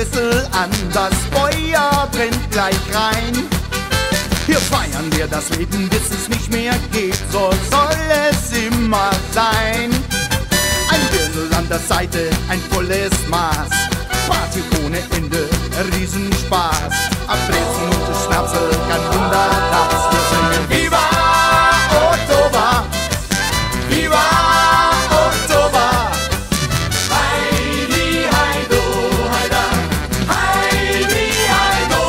Kessel an, das Feuer brennt gleich rein. Hier feiern wir das Leben, bis es nicht mehr geht, so soll es immer sein. Ein Dirndl an der Seite, ein volles Maß, Party ohne Ende, Riesenspaß. Abbrezen und Schnapsel, kein Wunder, dass wir singen. Viva Oktober, Viva Oktober. Heidi, heido, heida, Heidi, heido,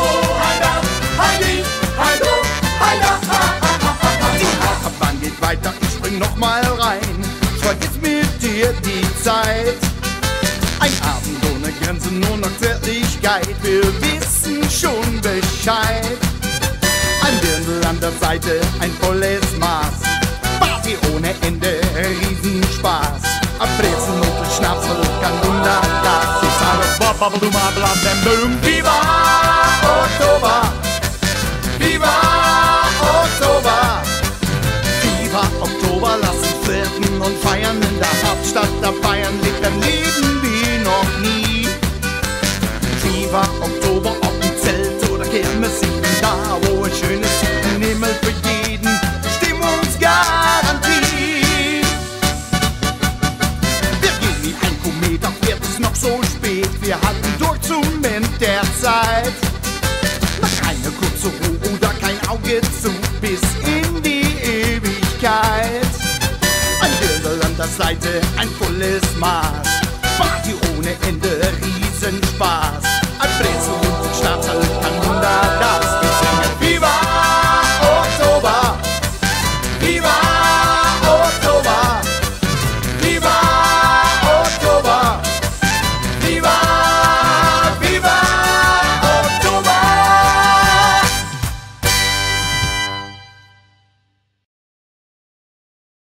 heida, Heidi, heido, heida, ha, ha, ha, ha. Die Achterbahn geht weiter, ich spring noch mal rein. Vergiss mit dir die Zeit. Ein Abend ohne Grenzen, nur noch Zärtlichkeit. Wir wissen schon Bescheid. Ein Dirndl an der Seite, ein volles Maß, Party ohne Ende, Riesenspaß. Abbrezen und Schnapsel, kein Wunder, dass ich sage Bababaduma, blam, boom. Viva Oktober, Viva Oktober, Viva Oktober, lass uns flirten und feiern in der Hauptstadt der Bayern, lebt ein Leben wie noch nie. Viva Oktober, ob im Zelt oder Kirmes, ich bin da, wo es schön ist, ein Himmel für jeden, Stimmungsgarantie. Wir gehen wie ein Komet, auch wird es noch so spät, wir halten durch zum Moment der Zeit. Keine kurze Ruhe oder kein Auge zu, bis in die Ewigkeit. Ein Dirndl an der Seite, ein volles Maß, Party ohne Ende, Riesenspaß.